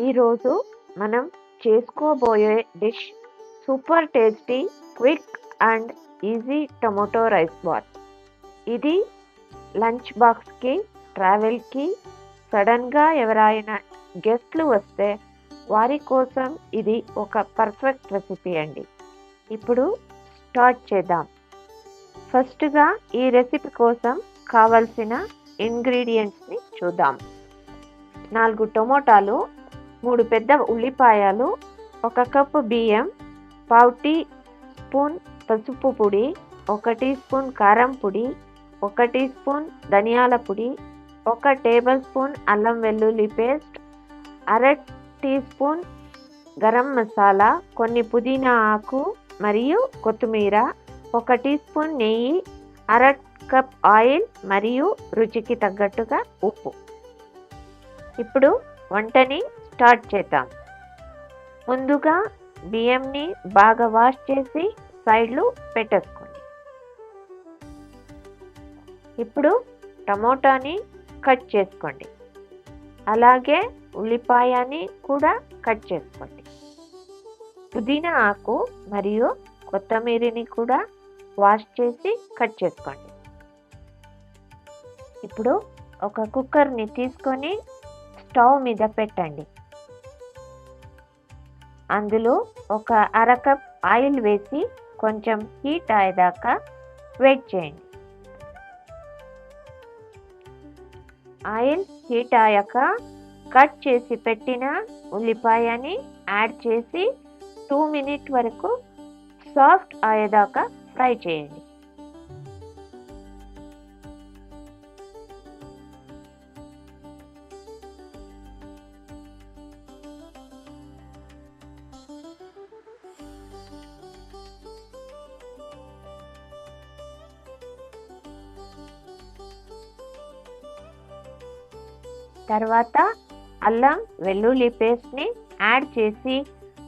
ఈరోజు మనం చేసుకోబోయే dish super tasty, quick and easy tomato rice bath. ఇది లంచ్ బాక్స్కి, ట్రావెల్కి, సడన్గా ఎవరైనా గెస్ట్లు వస్తే వారి కోసం ఇది ఒక పర్ఫెక్ట్ రెసిపీ అండి. ఇప్పుడు స్టార్ట్ చేద్దాం. ఫస్ట్గా ఈ రెసిపీ కోసం కావలసిన ఇంగ్రీడియంట్స్ని చూద్దాం. 4 టొమాటోలు, 3 పెద్ద ఉల్లిపాయలు, 1 కప్పు బియ్యం, పావు టీ స్పూన్ పసుపు పొడి, 1 టీ స్పూన్ కారం పొడి, 1 టీ స్పూన్ ధనియాల పొడి, 1 టేబుల్ స్పూన్ అల్లం వెల్లుల్లి పేస్ట్, అర టీ స్పూన్ గరం మసాలా, కొన్ని పుదీనా ఆకు మరియు కొత్తిమీర, 1 టీ స్పూన్ నెయ్యి, అర కప్ ఆయిల్ మరియు రుచికి తగ్గట్టుగా ఉప్పు. ఇప్పుడు వంటని స్టార్ట్ చేద్దాం. ముందుగా బియ్యంని బాగా వాష్ చేసి సైడ్లు పెట్టేసుకోండి. ఇప్పుడు టమోటాని కట్ చేసుకోండి. అలాగే ఉల్లిపాయని కూడా కట్ చేసుకోండి. పుదీనా ఆకు మరియు కొత్తిమీరని కూడా వాష్ చేసి కట్ చేసుకోండి. ఇప్పుడు ఒక కుక్కర్ని తీసుకొని స్టవ్ మీద పెట్టండి. అందులో ఒక అర కప్ ఆయిల్ వేసి కొంచెం హీట్ అయ్యేదాకా వెయిట్ చేయండి. ఆయిల్ హీట్ అయ్యాక కట్ చేసి పెట్టిన ఉల్లిపాయని యాడ్ చేసి 2 మినిట్ వరకు సాఫ్ట్ అయ్యేదాకా ఫ్రై చేయండి. తర్వాత అల్లం వెల్లుల్లి పేస్ట్ని యాడ్ చేసి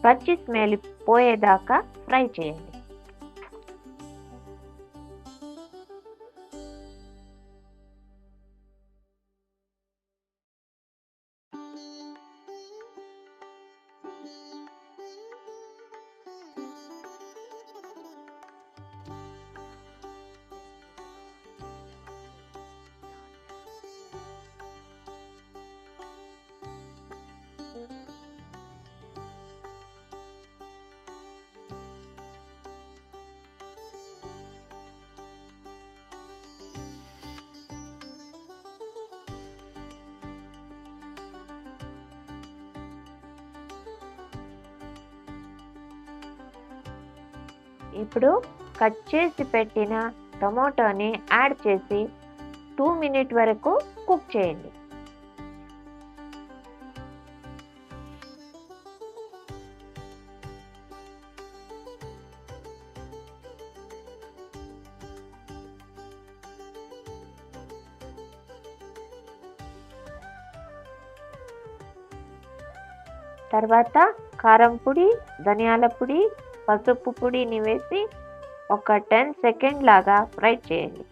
పచ్చి స్మెల్ పోయేదాకా ఫ్రై చేయండి. ఇప్పుడు కట్ చేసి పెట్టిన టొమాటోని యాడ్ చేసి 2 మినిట్ వరకు కుక్ చేయండి. తర్వాత కారం పొడి, ధనియాల పొడి, పసుపు పొడిని వేసి ఒక 10 సెకండ్ లాగా ఫ్రై చేయండి.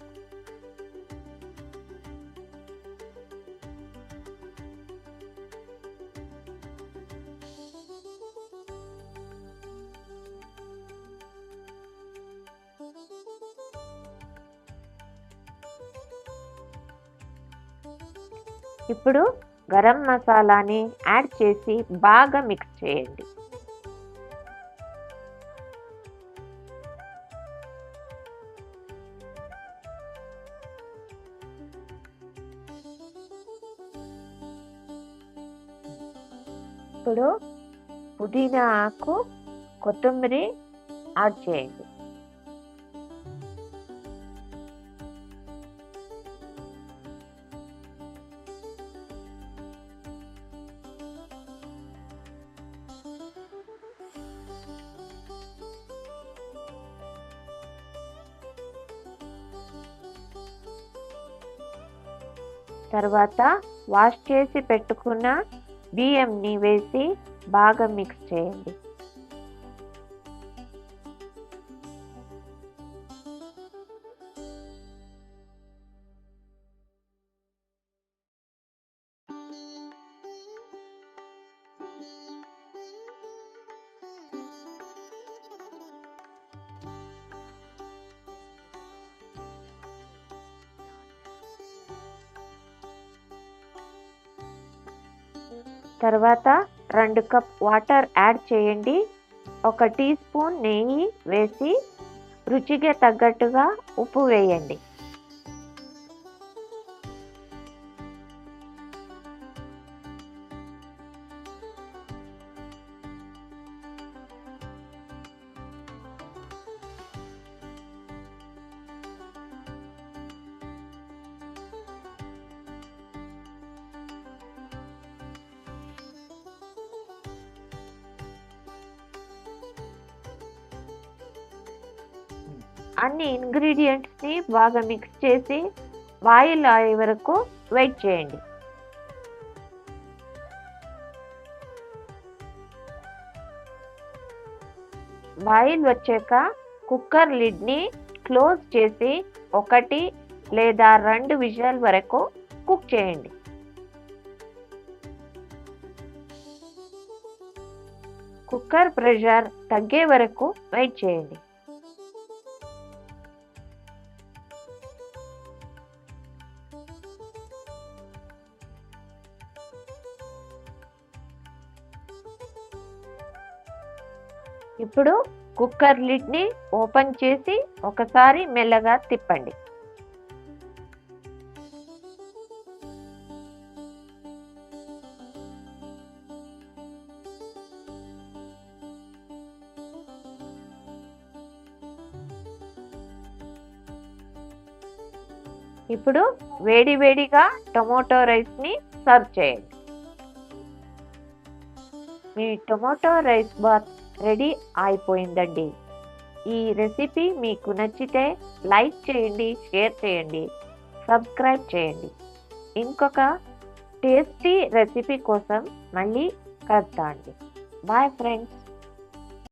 ఇప్పుడు గరం మసాలాని యాడ్ చేసి బాగా మిక్స్ చేయండి. ఇప్పుడు పుదీనా ఆకు, కొత్తిమీర యాడ్ చేయండి. తర్వాత వాష్ చేసి పెట్టుకున్న బియ్యంని వేసి బాగా మిక్స్ చేయండి. తర్వాత 2 కప్ వాటర్ యాడ్ చేయండి. 1 టీ స్పూన్ నెయ్యి వేసి రుచికి తగ్గట్టుగా ఉప్పు వేయండి. అన్ని ఇంగ్రీడియంట్స్ని బాగా మిక్స్ చేసి బాయిల్ అయ్యే వరకు వెయిట్ చేయండి. బాయిల్ వచ్చాక కుక్కర్ లిడ్ని క్లోజ్ చేసి 1 లేదా 2 విజిల్ వరకు కుక్ చేయండి. కుక్కర్ ప్రెషర్ తగ్గే వరకు వెయిట్ చేయండి. ఇప్పుడు కుక్కర్ లిడ్ని ఓపెన్ చేసి ఒకసారి మెల్లగా తిప్పండి. ఇప్పుడు వేడివేడిగా టొమాటో రైస్ని సర్వ్ చేయండి. మీ టొమాటో రైస్ బాత్ రెడీ అయిపోయిందండి. ఈ రెసిపీ మీకు నచ్చితే లైక్ చేయండి, షేర్ చేయండి, సబ్స్క్రైబ్ చేయండి. ఇంకొక టేస్టీ రెసిపీ కోసం మళ్ళీ కలుద్దాం అండి. Bye friends.